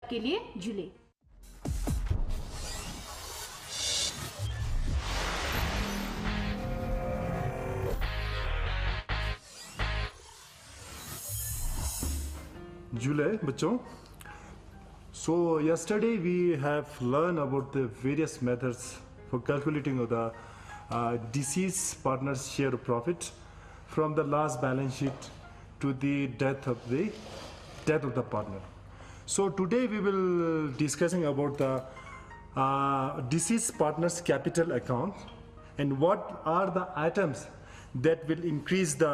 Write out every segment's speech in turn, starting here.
के लिए जुले। जुले बच्चों, so yesterday we have learned about the various methods for calculating of the deceased partner's share of profit from the last balance sheet to the death of the partner. So today we will discussing about the deceased partner's capital account and what are the items that will increase the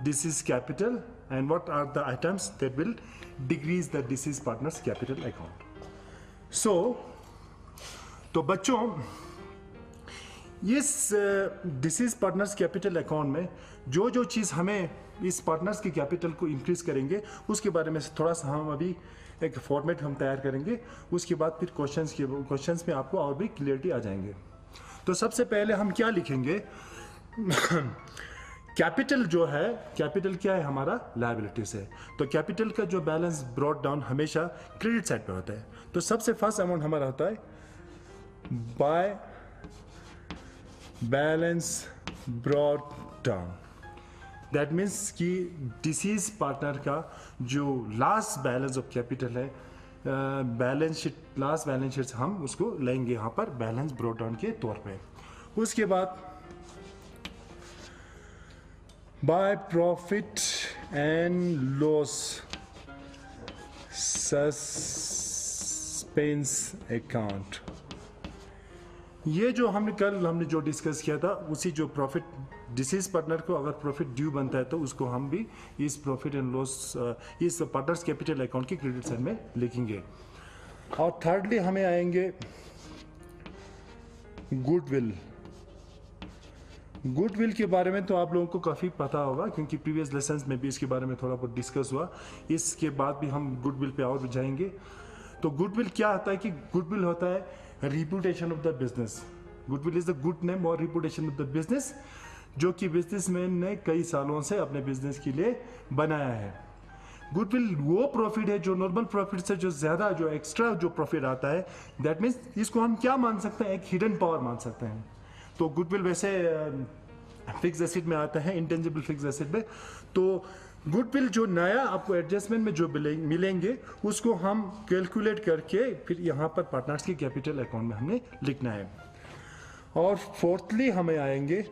deceased capital and what are the items that will decrease the deceased partner's capital account. So तो बच्चों, इस disease partners capital account में जो जो चीज़ हमें इस partners की capital को इंक्रीज करेंगे उसके बारे में थोड़ा सा हम अभी एक फॉर्मेट हम तैयार करेंगे। उसके बाद फिर क्वेश्चंस में आपको और भी क्लियरिटी आ जाएंगे। तो सबसे पहले हम क्या लिखेंगे? कैपिटल जो है, कैपिटल क्या है? हमारा लायबिलिटीज है। तो कैपिटल का जो बैलेंस ब्रॉट डाउन हमेशा क्रेडिट साइड पे होता है। तो सबसे फर्स्ट अमाउंट हमारा होता है by balance brought down. That means कि डिसीज पार्टनर का जो लास्ट बैलेंस ऑफ कैपिटल है, balance sheet, last balance sheet हम उसको लेंगे यहाँ पर बैलेंस ब्रॉट डाउन के तौर पे। उसके बाद by profit and loss suspense account. ये जो हमने जो डिस्कस किया था, उसी जो प्रॉफिट डिसीज पार्टनर को अगर प्रॉफिट ड्यू बनता है तो उसको हम भी इस प्रॉफिट एंड लॉस इस पार्टनर्स कैपिटल अकाउंट के क्रेडिट साइड में लिखेंगे। और थर्डली हमें आएंगे गुडविल। गुडविल के बारे में तो आप लोगों को काफ़ी पता होगा क्योंकि प्रीवियस लेसन्स में भी इसके बारे में थोड़ा बहुत डिस्कस हुआ। इसके बाद भी हम गुडविल पे और जाएंगे। तो गुडविल क्या होता है कि गुडविल होता है reputation of the business. Goodwill is the good name और रिपुटेशन ऑफ द बिजनेस जो कि बिजनेसमैन ने कई सालों से अपने बिजनेस के लिए बनाया है। गुडविल वो प्रॉफिट है जो नॉर्मल प्रॉफिट से जो ज़्यादा, जो एक्स्ट्रा जो प्रॉफिट आता है। दैट मीन्स इसको हम क्या मान सकते हैं? एक हिडन पावर मान सकते हैं। तो गुडविल वैसे फिक्स एसेट में आता है, इंटेंजिबल फिक्स एसेट में। तो गुडविल जो नया आपको एडजस्टमेंट में जो मिलेंगे उसको हम कैलकुलेट करके फिर यहाँ पर पार्टनर्स के कैपिटल अकाउंट में हमने लिखना है। और फोर्थली हमें आएंगे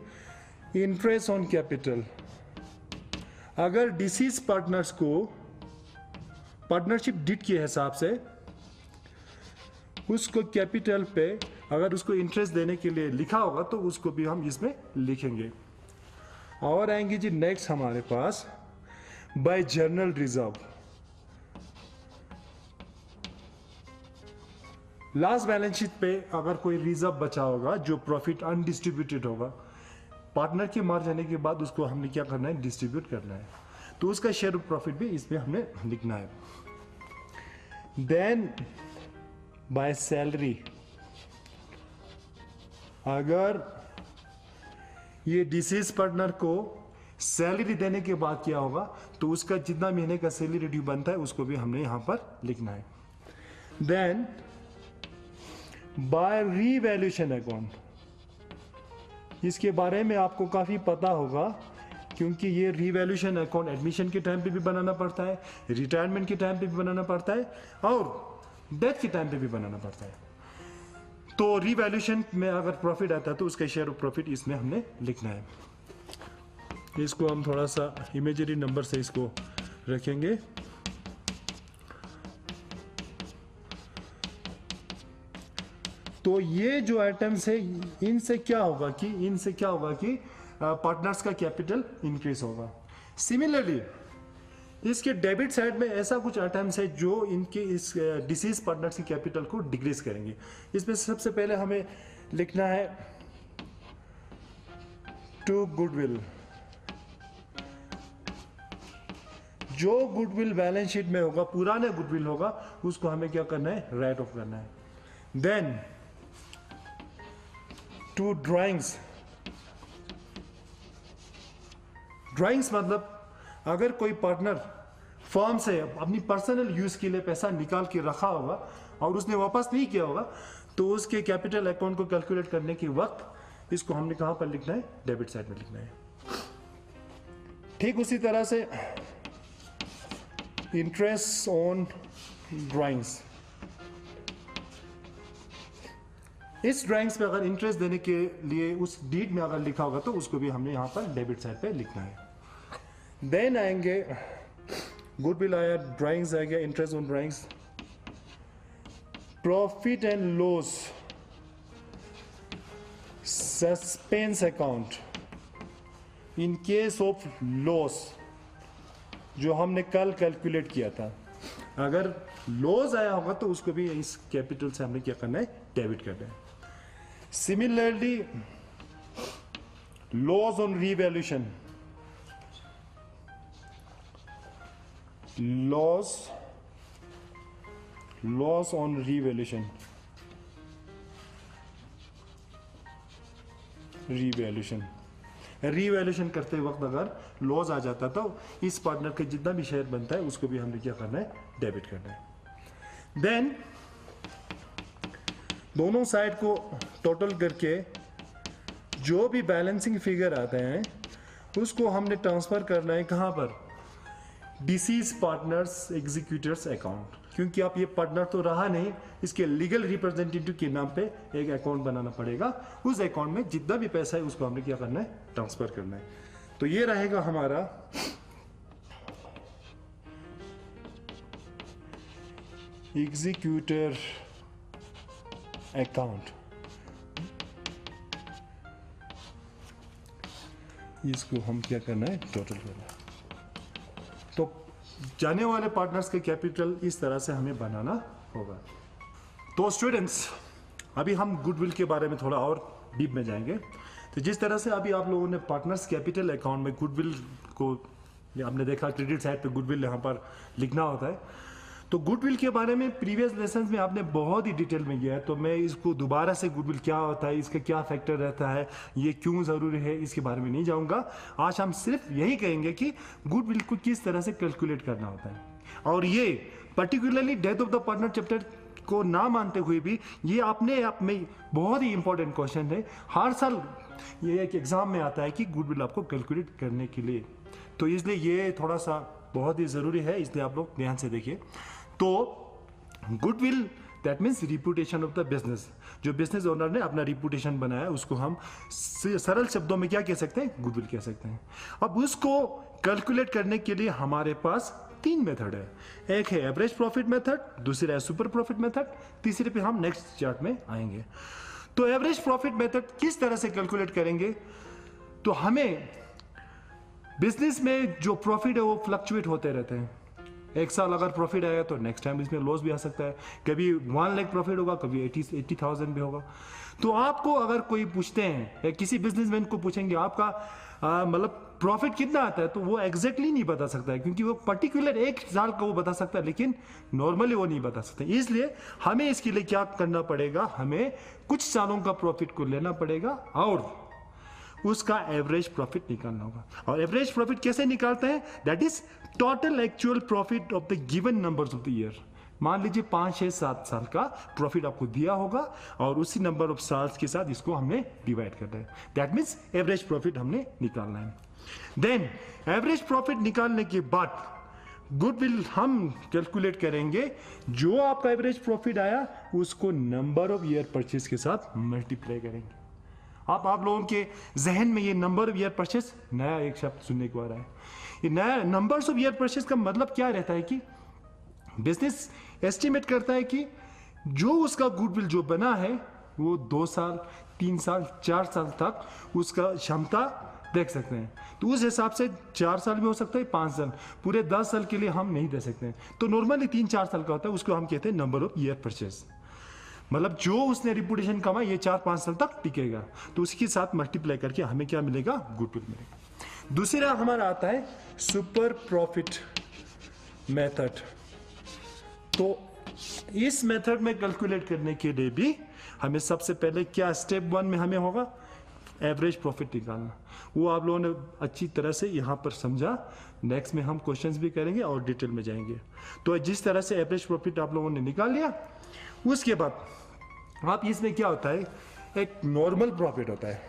इंटरेस्ट ऑन कैपिटल। अगर डिसीज पार्टनर्स को पार्टनरशिप डिड के हिसाब से उसको कैपिटल पे अगर उसको इंटरेस्ट देने के लिए लिखा होगा तो उसको भी हम इसमें लिखेंगे। और आएंगे जी नेक्स्ट हमारे पास by general reserve. Last balance sheet पे अगर कोई रिजर्व बचा होगा जो प्रॉफिट अनडिस्ट्रीब्यूटेड होगा, पार्टनर के मार जाने के बाद उसको हमने क्या करना है? डिस्ट्रीब्यूट करना है। तो उसका शेयर ऑफ प्रॉफिट भी इसमें हमने लिखना है। Then by salary. अगर ये डिसीज पार्टनर को सैलरी देने के बाद क्या होगा तो उसका जितना महीने का सैलरी ड्यू बनता है उसको भी हमने यहां पर लिखना है। Then by revaluation account. इसके बारे में आपको काफ़ी पता होगा क्योंकि ये रीवैल्यूएशन अकाउंट एडमिशन के टाइम पे भी बनाना पड़ता है, रिटायरमेंट के टाइम पे भी बनाना पड़ता है और डेथ के टाइम पे भी बनाना पड़ता है। तो रीवैल्यूएशन में अगर प्रॉफिट आता है तो उसका शेयर ऑफ प्रॉफिट इसमें हमने लिखना है। इसको हम थोड़ा सा इमेजरी नंबर से इसको रखेंगे। तो ये जो आइटम्स है इनसे क्या होगा कि पार्टनर्स का कैपिटल इंक्रीज होगा। सिमिलरली इसके डेबिट साइड में ऐसा कुछ आइटम्स है जो इनके इस डिसीज पार्टनर्स की कैपिटल को डिक्रीज करेंगे। इसमें सबसे पहले हमें लिखना है टू गुडविल। जो गुडविल बैलेंस शीट में होगा, पुराने गुडविल होगा, उसको हमें क्या करना है? राइट ऑफ करना है। Then to drawings. ड्राइंग्स मतलब अगर कोई पार्टनर फर्म से अपनी पर्सनल यूज के लिए पैसा निकाल के रखा होगा और उसने वापस नहीं किया होगा, तो उसके कैपिटल अकाउंट को कैलकुलेट करने के वक्त इसको हमने कहां पर लिखना है? डेबिट साइड में लिखना है। ठीक उसी तरह से इंटरेस्ट ऑन ड्राइंग्स, इस ड्राइंग्स पे अगर इंटरेस्ट देने के लिए उस डीड में अगर लिखा होगा तो उसको भी हमने यहां पर डेबिट साइड पे लिखना है। देन आएंगे गुडविल आया, ड्राइंग्स आ गया, interest on drawings, profit and loss suspense account in case of loss, जो हमने कल कैलकुलेट किया था, अगर लॉस आया होगा तो उसको भी इस कैपिटल से हमने क्या करना है? डेबिट करना है। Similarly loss on revaluation, loss on revaluation, revaluation करते वक्त अगर लॉस आ जाता तो इस पार्टनर का जितना भी शेयर बनता है उसको भी हमने क्या करना है? डेबिट करना है। देन दोनों साइड को टोटल करके जो भी बैलेंसिंग फिगर आते हैं उसको हमने ट्रांसफर करना है कहां पर? डिसीज पार्टनर्स एग्जीक्यूटर्स अकाउंट, क्योंकि आप ये पार्टनर तो रहा नहीं, इसके लीगल रिप्रेजेंटेटिव के नाम पे एक अकाउंट बनाना पड़ेगा। उस अकाउंट में जितना भी पैसा है उसको हमने क्या करना है? ट्रांसफर करना है। तो ये रहेगा हमारा एग्जीक्यूटर अकाउंट। इसको हम क्या करना है? टोटल करना है। तो जाने वाले पार्टनर्स के कैपिटल इस तरह से हमें बनाना होगा। तो स्टूडेंट्स, अभी हम गुडविल के बारे में थोड़ा और डीप में जाएंगे। तो जिस तरह से अभी आप लोगों ने पार्टनर्स कैपिटल अकाउंट में गुडविल को आपने देखा, क्रेडिट साइड पे गुडविल यहाँ पर लिखना होता है। तो गुडविल के बारे में प्रीवियस लेसन्स में आपने बहुत ही डिटेल में किया है, तो मैं इसको दोबारा से गुडविल क्या होता है, इसका क्या फैक्टर रहता है, ये क्यों ज़रूरी है, इसके बारे में नहीं जाऊंगा। आज हम सिर्फ यही कहेंगे कि गुडविल को किस तरह से कैलकुलेट करना होता है। और ये particularly death of the partner chapter को ना मानते हुए भी ये अपने आप में बहुत ही इंपॉर्टेंट क्वेश्चन है। हर साल ये एक एग्जाम में आता है कि गुडविल आपको कैलकुलेट करने के लिए, तो इसलिए ये थोड़ा सा बहुत ही ज़रूरी है, इसलिए आप लोग ध्यान से देखिए। तो goodwill that means reputation of the business, जो बिजनेस ओनर ने अपना रिपुटेशन बनाया उसको हम सरल शब्दों में क्या कह सकते हैं? गुडविल कह सकते हैं। अब उसको कैलकुलेट करने के लिए हमारे पास तीन मेथड है। एक है एवरेज प्रॉफिट मेथड, दूसरा है सुपर प्रॉफिट मेथड, तीसरे पे हम नेक्स्ट चार्ट में आएंगे। तो एवरेज प्रॉफिट मेथड किस तरह से कैलकुलेट करेंगे? तो हमें बिजनेस में जो प्रॉफिट है वो फ्लक्चुएट होते रहते हैं। एक साल अगर प्रॉफिट आया तो नेक्स्ट टाइम इसमें लॉस भी आ सकता है। कभी 1 लाख प्रॉफिट होगा, कभी 80,000 भी होगा। तो आपको अगर कोई पूछते हैं या किसी बिजनेसमैन को पूछेंगे आपका मतलब प्रॉफिट कितना आता है, तो वो एग्जैक्टली नहीं बता सकता है, क्योंकि वो पर्टिकुलर एक साल का वो बता सकता है, लेकिन नॉर्मली वो नहीं बता सकता। इसलिए हमें इसके लिए क्या करना पड़ेगा? हमें कुछ सालों का प्रॉफिट को लेना पड़ेगा और उसका एवरेज प्रॉफिट निकालना होगा। और एवरेज प्रॉफिट कैसे निकालते हैं? That is total actual profit of the given numbers of the year. मान लीजिए 5, 6, 7 साल का प्रॉफिट आपको दिया होगा और उसी नंबर ऑफ साल्स के साथ इसको हमने डिवाइड करना है। दैट मीन्स एवरेज प्रॉफिट हमने निकालना है। देन एवरेज प्रॉफिट निकालने के बाद गुडविल हम कैलकुलेट करेंगे। जो आपका एवरेज प्रॉफिट आया उसको नंबर ऑफ ईयर परचेज के साथ मल्टीप्लाई करेंगे। आप लोगों के जहन में ये नंबर ऑफ ईयर परचेज नया एक शब्द सुनने को आ रहा है। ये नया नंबर्स ऑफ ईयर परचेज का मतलब क्या रहता है कि बिजनेस एस्टिमेट करता है कि जो उसका गुडविल जो बना है वो 2 साल, 3 साल, 4 साल तक उसका क्षमता देख सकते हैं। तो उस हिसाब से 4 साल भी हो सकता है, 5 साल, पूरे 10 साल के लिए हम नहीं दे सकते हैं। तो नॉर्मली 3-4 साल का होता है, उसको हम कहते हैं नंबर ऑफ ईयर परचेज। मतलब जो उसने रिपुटेशन कमाई ये 4-5 साल तक टिकेगा, तो उसके साथ मल्टीप्लाई करके हमें क्या मिलेगा? गुडविल मिलेगा। दूसरा हमारा आता है सुपर प्रॉफिट मेथड। तो इस मेथड में कैलकुलेट करने के लिए भी हमें सबसे पहले क्या स्टेप 1 में हमें होगा? एवरेज प्रॉफिट निकालना, वो आप लोगों ने अच्छी तरह से यहाँ पर समझा। नेक्स्ट में हम क्वेश्चंस भी करेंगे और डिटेल में जाएंगे। तो जिस तरह से एवरेज प्रॉफिट आप लोगों ने निकाल लिया, उसके बाद आप इसमें क्या होता है, एक नॉर्मल प्रॉफिट होता है,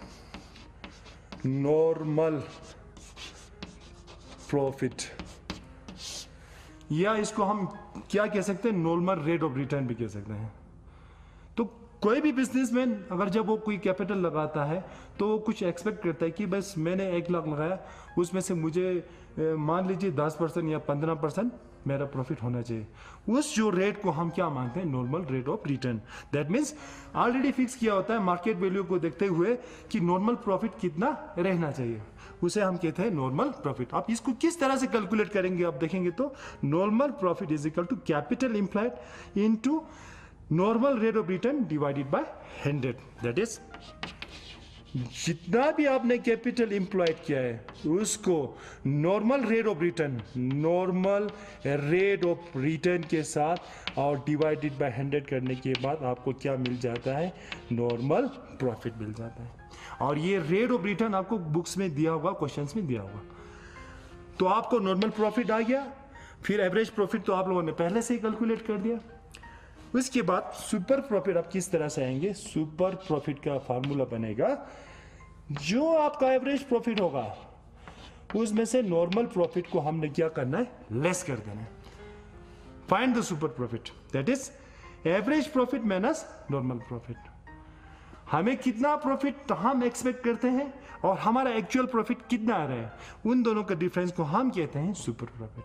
नॉर्मल प्रॉफिट, या इसको हम क्या कह सकते हैं, नॉर्मल रेट ऑफ रिटर्न भी कह सकते हैं। तो कोई भी बिजनेसमैन अगर जब वो कोई कैपिटल लगाता है तो वो कुछ एक्सपेक्ट करता है कि बस मैंने 1 लाख लगाया, उसमें से मुझे मान लीजिए 10% या 15% मेरा प्रॉफिट होना चाहिए। उस जो रेट को हम क्या मानते हैं, normal rate of return. That means already fix किया होता है मार्केट वैल्यू को देखते हुए कि नॉर्मल प्रॉफिट कितना रहना चाहिए, उसे हम कहते हैं नॉर्मल प्रॉफिट। आप इसको किस तरह से कैलकुलेट करेंगे आप देखेंगे तो normal profit is equal to capital employed into normal rate of return divided by 100। That is जितना भी आपने कैपिटल इम्प्लॉयड किया है उसको normal rate of return, normal rate of return के साथ और डिवाइडेड बाय 100 करने के बाद आपको क्या मिल जाता है, नॉर्मल प्रॉफिट मिल जाता है। और ये रेट ऑफ रिटर्न आपको बुक्स में दिया हुआ, क्वेश्चंस में दिया हुआ। तो आपको नॉर्मल प्रॉफिट आ गया, फिर एवरेज प्रॉफिट तो आप लोगों ने पहले से ही कैलकुलेट कर दिया। उसके बाद सुपर प्रॉफिट आप किस तरह से आएंगे, सुपर प्रॉफिट का फार्मूला बनेगा, जो आपका एवरेज प्रॉफिट होगा उसमें से नॉर्मल प्रॉफिट को हमने क्या करना है, लेस कर देना है। Find the super profit, that is average profit minus normal profit. हमें कितना प्रॉफिट हम एक्सपेक्ट करते हैं और हमारा एक्चुअल प्रॉफिट कितना आ रहा है, उन दोनों का डिफरेंस को हम कहते हैं सुपर प्रॉफिट।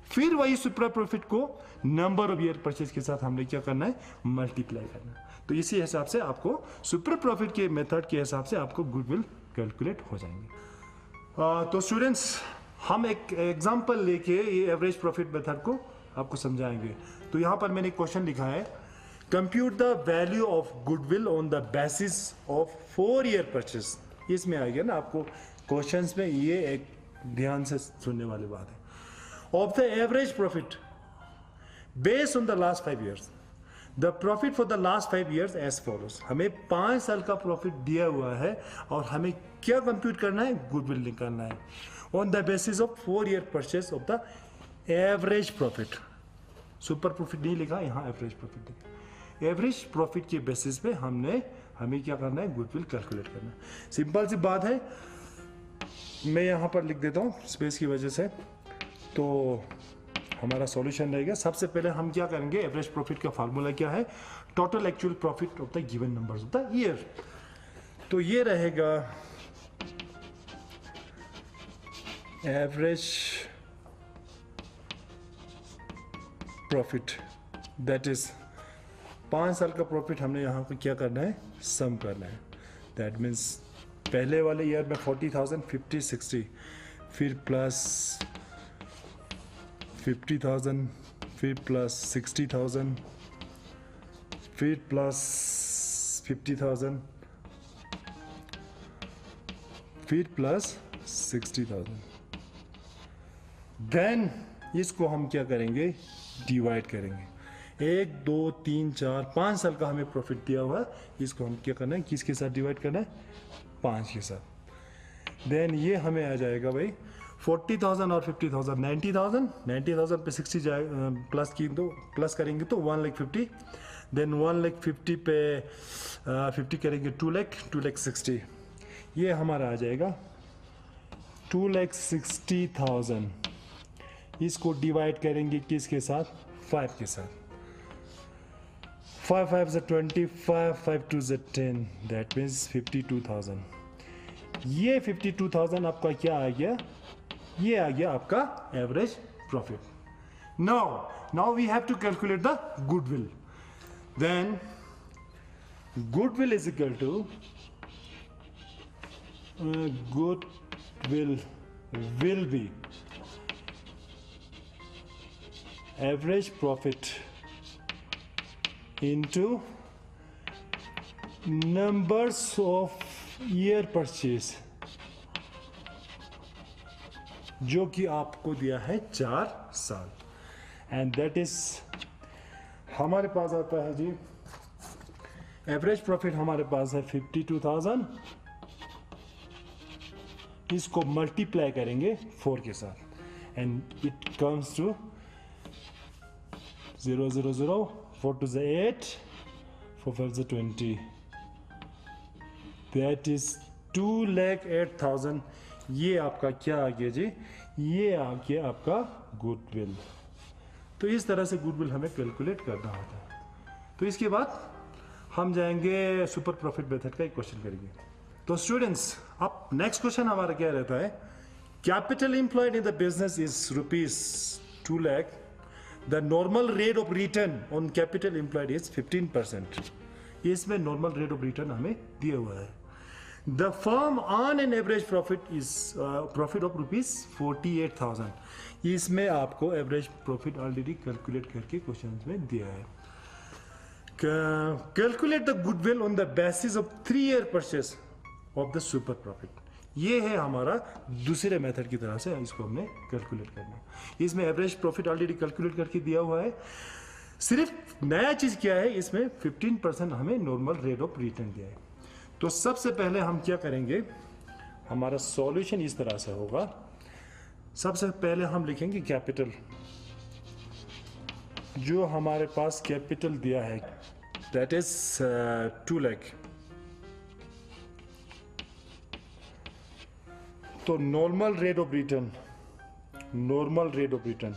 फिर वही सुपर प्रॉफिट को नंबर ऑफ ईयर परचेज के साथ हमने क्या करना है, मल्टीप्लाई करना है। तो इसी हिसाब से आपको सुपर प्रॉफिट के मेथड के हिसाब से आपको गुडविल कैलकुलेट हो जाएंगे। तो स्टूडेंट्स, हम एक एग्जांपल लेके ये एवरेज प्रॉफिट मेथड को आपको समझाएंगे। तो यहाँ पर मैंने क्वेश्चन लिखा है, compute the value of goodwill on the basis of 4 year purchase. इसमें आ गया ना आपको क्वेश्चंस में, ये एक ध्यान से सुनने वाली बात है। Of the average profit based on the last 5 years, the profit for the last 5 years as follows. हमें 5 साल का प्रॉफिट दिया हुआ है और हमें क्या कंप्यूट करना है, गुडविल निकालना है on the basis of 4 year purchase of the average profit. Super profit नहीं लिखा यहाँ, एवरेज प्रॉफिट लिखा। एवरेज प्रॉफिट के बेसिस पे हमें क्या करना है, गुडविल कैलकुलेट करना है। सिंपल सी बात है, मैं यहाँ पर लिख देता हूँ स्पेस की वजह से, तो हमारा सॉल्यूशन रहेगा। सबसे पहले हम क्या करेंगे, एवरेज प्रॉफिट का फार्मूला क्या है, total actual profit of the given numbers of the year. तो ये रहेगा एवरेज प्रॉफिट, दैट इज 5 साल का प्रॉफिट हमने यहाँ पर क्या करना है, सम करना है। दैट मीन्स पहले वाले ईयर में 40,000, 50, 60, फिर प्लस 50,000, फिर प्लस 60,000, फिर प्लस 50,000, फिर प्लस 60,000। देन इसको हम क्या करेंगे, डिवाइड करेंगे। 1, 2, 3, 4, 5 साल का हमें प्रॉफिट दिया हुआ है, इसको हम क्या करना है, किसके साथ डिवाइड करना है, 5 के साथ। देन ये हमें आ जाएगा भाई 40,000 और 50,000, 90,000, 90,000 पे 60 जाए प्लस करेंगे तो 1,50,000। देन 1,50,000 पे 50 करेंगे 2,60,000। ये हमारा आ जाएगा 2,60,000। इसको डिवाइड करेंगे किसके साथ, 5 के साथ। 5 5 is 25, 5 2 is 10, that means 52,000। ये 52,000 आपका क्या आ गया, ये आ गया आपका average profit. Now we have to calculate the goodwill. Then goodwill is equal to goodwill will be average profit into numbers of year purchase, जो कि आपको दिया है 4 साल। एंड दैट इज हमारे पास आता है जी, एवरेज प्रॉफिट हमारे पास है 52,000 इसको मल्टीप्लाई करेंगे 4 के साथ and it comes to 0 0 0 4 to the 8 4 5 the 20 that is 2,08,000। ये आपका क्या आ गया जी, ये आ गया आपका गुडविल। तो इस तरह से गुडविल हमें कैलकुलेट करना होता है। तो इसके बाद हम जाएंगे सुपर प्रॉफिट मेथड का एक क्वेश्चन करेंगे। तो स्टूडेंट्स अब नेक्स्ट क्वेश्चन हमारा क्या रहता है, capital employed in the business is ₹2 lakh, the normal rate of return on capital employed is 15%। इसमें नॉर्मल रेट ऑफ रिटर्न हमें दिया हुआ है। The firm on an average profit is profit of ₹48,000। इसमें आपको एवरेज प्रॉफिट ऑलरेडी कैलकुलेट करके question में दिया है। Calculate the goodwill on the basis of 3 year purchase of the super profit. ये है हमारा दूसरे मेथड की तरह से इसको हमने कैलकुलेट करना। इसमें एवरेज प्रॉफिट ऑलरेडी कैलकुलेट करके दिया हुआ है, सिर्फ नया चीज क्या है इसमें 15% हमें नॉर्मल रेट ऑफ रिटर्न दिया है। तो सबसे पहले हम क्या करेंगे, हमारा सॉल्यूशन इस तरह से होगा। सबसे पहले हम लिखेंगे कैपिटल, जो हमारे पास कैपिटल दिया है दैट इज 2 लाख। तो normal rate of return, normal rate of return,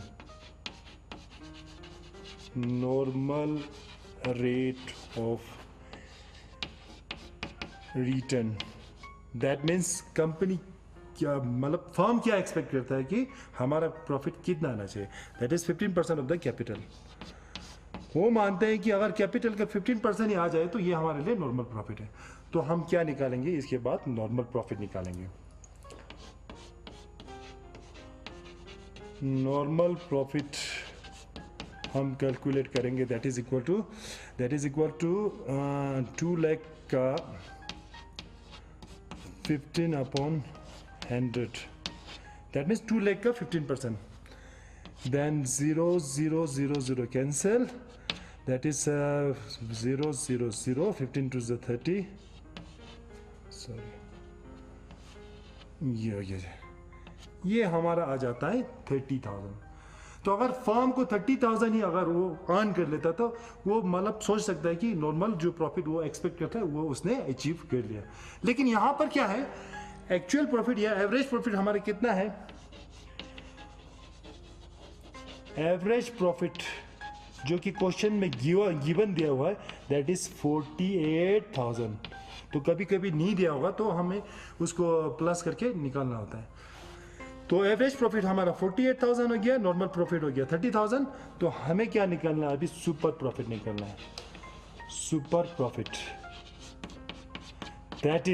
normal rate of return, that means company क्या, मतलब फर्म क्या एक्सपेक्ट करता है कि हमारा प्रॉफिट कितना आना चाहिए, that is 15% of the capital. वो मानते हैं कि अगर कैपिटल का 15% ही आ जाए तो ये हमारे लिए नॉर्मल प्रॉफिट है। तो हम क्या निकालेंगे, इसके बाद नॉर्मल प्रॉफिट निकालेंगे। नॉर्मल प्रॉफिट हम कैलकुलेट करेंगे, that is equal to 2 lakh का 15/100, दैट मीन्स 2 लाख का 15%। Then 0 0 0 0 cancel, that is 0 0 0 15 to the 30, sorry ये हमारा आ जाता है 30,000। तो अगर फर्म को 30,000 ही अगर वो अर्न कर लेता तो वो मतलब सोच सकता है कि नॉर्मल जो प्रॉफिट वो एक्सपेक्ट करता है वो उसने अचीव कर लिया। लेकिन यहां पर क्या है, एक्चुअल प्रॉफिट या एवरेज प्रॉफिट हमारा कितना है, एवरेज प्रॉफिट जो कि क्वेश्चन में गिवन दिया हुआ है दैट इज 48,000। तो कभी कभी नहीं दिया होगा तो हमें उसको प्लस करके निकालना होता है। तो एवरेज प्रॉफिट हमारा 48,000 हो गया, नॉर्मल प्रॉफिट हो गया 30,000। तो हमें क्या निकालना है, अभी सुपर प्रॉफिट निकालना है। Super profit that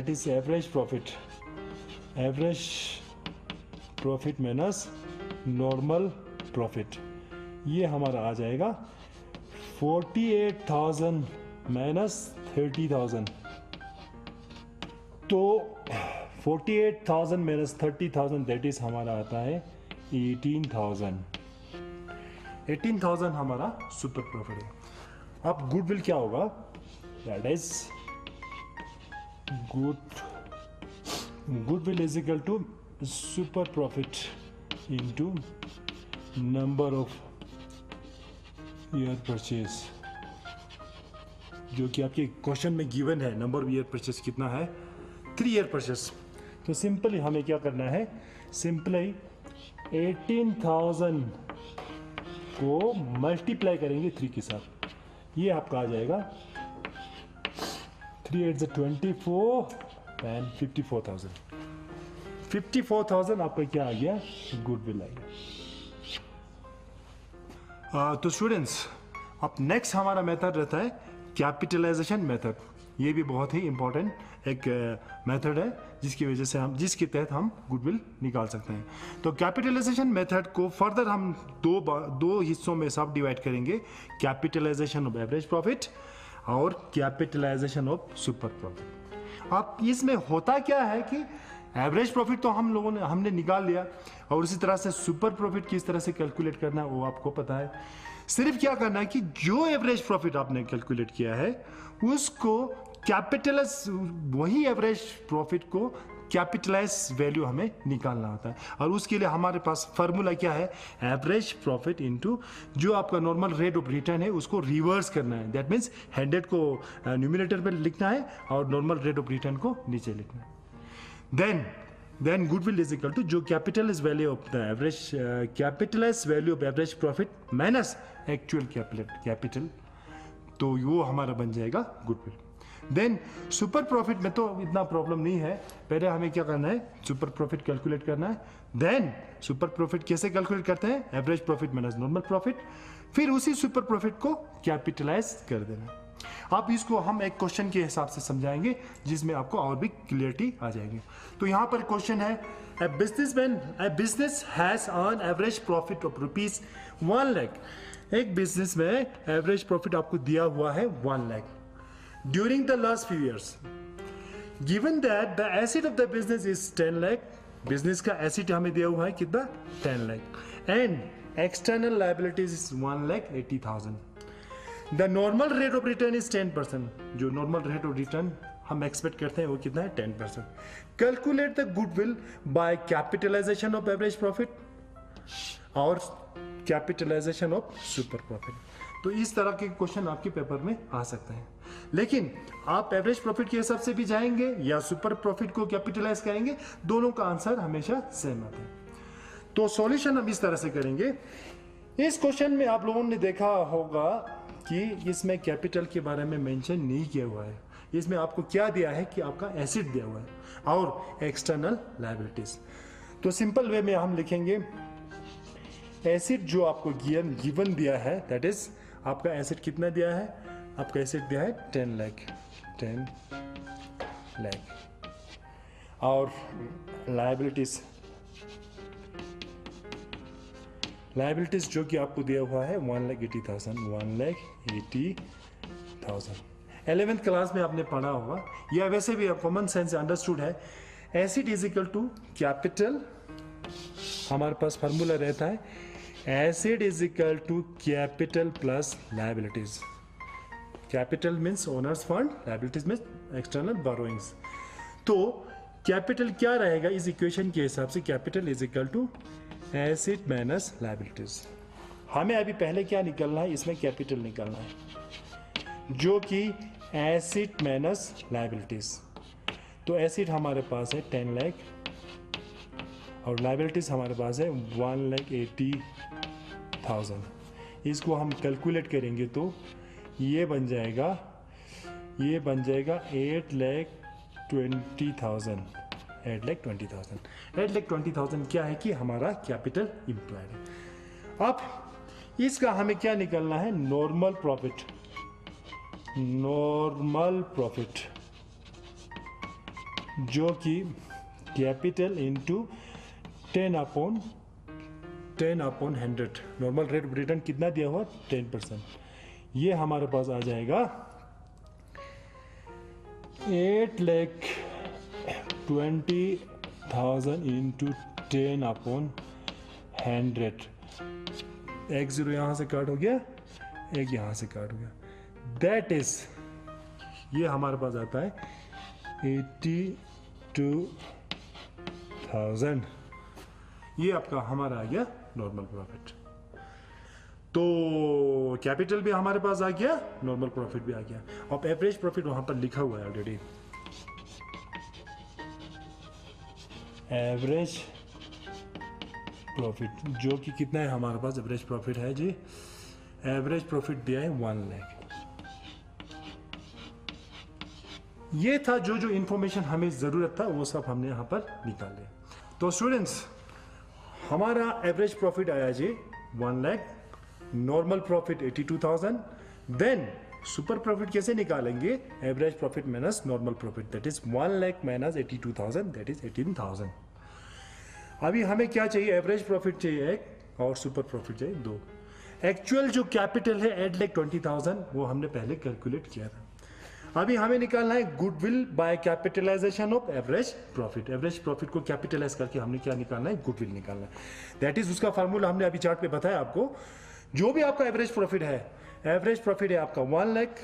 is average profit minus normal profit. ये हमारा आ जाएगा 48,000 माइनस 30,000। तो 48,000 माइनस 30,000 दैट इज हमारा आता है 18,000 हमारा सुपर प्रॉफिट है। अब गुडविल क्या होगा, that is goodwill is equal to super profit into number of year purchase, जो कि आपके क्वेश्चन में गिवन है। नंबर ऑफ ईयर परचेज कितना है, 3 ईयर परचेज। तो सिंपली हमें क्या करना है, सिंपली 18,000 को मल्टीप्लाई करेंगे 3 के साथ। ये आपका आ जाएगा 3 8 24 एंड 54,000 आपका क्या आ गया, गुडविल आ गया। तो स्टूडेंट्स अब नेक्स्ट हमारा मेथड रहता है कैपिटलाइजेशन मेथड। ये भी बहुत ही इंपॉर्टेंट एक मेथड है जिसके तहत हम गुडविल निकाल सकते हैं। तो कैपिटलाइजेशन मेथड को फर्दर हम दो हिस्सों में सब डिवाइड करेंगे, कैपिटलाइजेशन ऑफ एवरेज प्रॉफिट और कैपिटलाइजेशन ऑफ सुपर प्रॉफिट। अब इसमें होता क्या है कि एवरेज प्रॉफिट तो हमने निकाल लिया, और उसी तरह से सुपर प्रॉफिट किस तरह से कैलकुलेट करना है वो आपको पता है। सिर्फ क्या करना है कि जो एवरेज प्रॉफिट आपने कैलकुलेट किया है उसको कैपिटलाइज वही एवरेज प्रॉफिट को कैपिटलाइज वैल्यू हमें निकालना होता है, और उसके लिए हमारे पास फार्मूला क्या है, एवरेज प्रॉफिट इनटू जो आपका नॉर्मल रेट ऑफ रिटर्न है उसको रिवर्स करना है। दैट मीन्स 100 को न्यूमिनेटर पे लिखना है और नॉर्मल रेट ऑफ रिटर्न को नीचे लिखना है। Then goodwill is equal to जो capitalize value of the average capitalize value of average profit minus actual capital, तो वो हमारा बन जाएगा गुडविल। देन सुपर प्रॉफिट में तो इतना प्रॉब्लम नहीं है, पहले हमें क्या करना है, सुपर प्रॉफिट कैलकुलेट करना है। देन सुपर प्रॉफिट कैसे कैलकुलेट करते हैं, average profit minus normal profit, फिर उसी सुपर प्रॉफिट को कैपिटलाइज कर देना। अब इसको हम एक क्वेश्चन के हिसाब से समझाएंगे जिसमें आपको और भी क्लियरिटी आ जाएगी। तो यहाँ पर क्वेश्चन है, a business has an average profit of rupees 1 lakh। एक बिजनेस में एवरेज प्रॉफिट आपको दिया हुआ है 1 lakh during the last few years, given that the asset of the business is 10 lakh, business का एसेट हमें दिया हुआ है कितना, 10 lakh, and external liabilities is 1,80,000। The normal rate of return is 10%, जो नॉर्मल रेट ऑफ रिटर्न हम एक्सपेक्ट करते हैं वो कितना है, 10%। Calculate the goodwill by capitalisation of average profit और कैपिटलाइजेशन ऑफ सुपर प्रॉफिट। तो इस तरह के क्वेश्चन आपके पेपर में आ सकते हैं, लेकिन आप एवरेज प्रॉफिट के हिसाब से भी जाएंगे या सुपर प्रॉफिट को कैपिटलाइज करेंगे, दोनों का आंसर हमेशा सेम आता है। तो सॉल्यूशन हम इस तरह से करेंगे। इस क्वेश्चन में आप लोगों ने देखा होगा कि इसमें कैपिटल के बारे में मेंशन नहीं किया हुआ है, इसमें आपको क्या दिया है कि आपका एसेट दिया हुआ है और एक्सटर्नल लायबिलिटीज। तो सिंपल वे में हम लिखेंगे एसेट जो आपको गिवन दिया है, दैट इज आपका एसेट कितना दिया है, आपका एसेट दिया है 10 लाख और लायबिलिटीज जो कि आपको दिया हुआ है 1,80,000। 11th क्लास में आपने पढ़ा होगा या वैसे भी कॉमन सेंस अंडरस्टूड है, asset is equal to capital, हमारे पास फार्मूला रहता है asset is equal to capital plus liabilities. Capital means owners fund, liabilities means external borrowings. तो कैपिटल क्या रहेगा इस इक्वेशन के हिसाब से, capital is equal to asset minus liabilities. हमें अभी पहले क्या निकलना है, इसमें कैपिटल निकलना है जो कि एसेट माइनस लायबिलिटीज। तो एसेट हमारे पास है 10 लाख और लायबिलिटीज हमारे पास है 1,80,000। इसको हम कैलकुलेट करेंगे तो ये बन जाएगा 8,20,000। 8,20,000 क्या है कि हमारा कैपिटल इम्प्लॉयड है। अब इसका हमें क्या निकलना है, नॉर्मल प्रॉफिट जो कि capital into 10/100। Normal rate of return कितना दिया हुआ, 10%। ये हमारे पास आ जाएगा 8,20,000 इंटू 10/100। एक जीरो यहां से काट हो गया, एक यहां से काट हो गया, दैट इज ये हमारे पास आता है 82,000। ये आपका हमारा आ गया नॉर्मल प्रॉफिट। तो कैपिटल भी हमारे पास आ गया, नॉर्मल प्रॉफिट भी आ गया। अब एवरेज प्रॉफिट वहां पर लिखा हुआ है ऑलरेडी, एवरेज प्रॉफिट जो कि कितना है हमारे पास, एवरेज प्रॉफिट है जी, एवरेज प्रॉफिट दिया है 1 लाख। ये था जो इंफॉर्मेशन हमें जरूरत था वो सब हमने यहां पर निकाले। तो स्टूडेंट्स हमारा एवरेज प्रॉफिट आया जी 1 lakh, normal profit 82,000। Then super profit कैसे निकालेंगे, average profit minus normal profit, that is 1 lakh minus 82,000, that is 18,000। अभी हमें क्या चाहिए, एवरेज प्रॉफिट चाहिए 1 और सुपर प्रॉफिट चाहिए 2। एक्चुअल जो कैपिटल है 8,20,000 वो हमने पहले कैलकुलेट किया था। अभी हमें निकालना है goodwill by capitalisation of average profit. Average profit को कैपिटलाइज करके हमने क्या निकालना है, गुडविल निकालना है। दैट इज उसका फार्मूला हमने अभी चार्ट पे बताया आपको। जो भी आपका एवरेज प्रॉफिट है, एवरेज प्रॉफिट है आपका 1 लाख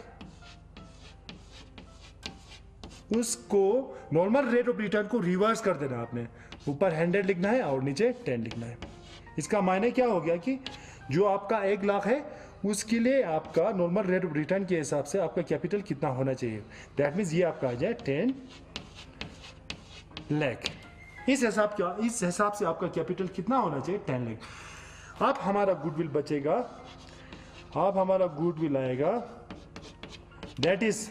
उसको नॉर्मल रेट ऑफ रिटर्न को रिवर्स कर देना आपने, ऊपर 100 लिखना है और नीचे 10 लिखना है। इसका मायने क्या हो गया कि जो आपका 1 लाख है उसके लिए आपका नॉर्मल रेट ऑफ रिटर्न के हिसाब से आपका कैपिटल कितना होना चाहिए, दैट मीन्स ये आपका आ जाए 10 लाख। इस हिसाब से आपका कैपिटल कितना होना चाहिए, 10 लाख। अब हमारा गुडविल बचेगा, अब हमारा गुडविल आएगा, that is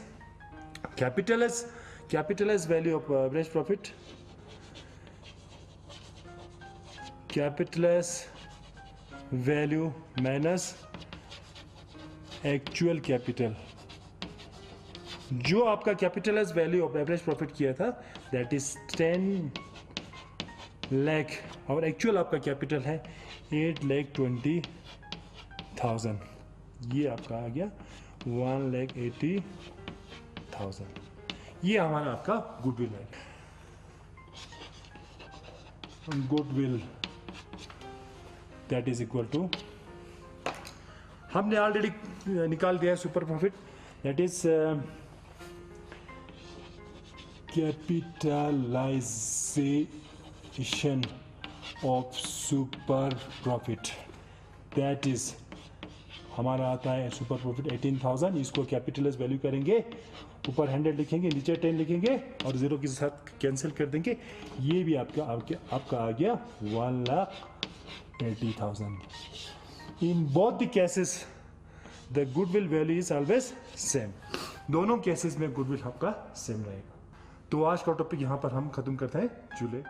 capital as value of average profit, capital as value minus actual capital. जो आपका capital as value of average profit किया था दैट इज 10 लाख और एक्चुअल आपका कैपिटल है 8,20,000। ये आपका आ गया 1,80,000। ये हमारा आपका गुडविल है। Goodwill that is equal to, हमने ऑलरेडी निकाल दिया है super profit, that is capitalisation of super profit, that is हमारा आता है सुपर प्रॉफिट 18,000। इसको कैपिटलाइज वैल्यू करेंगे, ऊपर 100 लिखेंगे, नीचे 10 लिखेंगे और 0 के साथ कैंसिल कर देंगे। ये भी आपका आ गया 1,80,000। In both the cases the goodwill value is always same. दोनों केसेस में गुडविल आपका सेम रहेगा। तो आज का टॉपिक यहाँ पर हम खत्म करते हैं। चूल्हे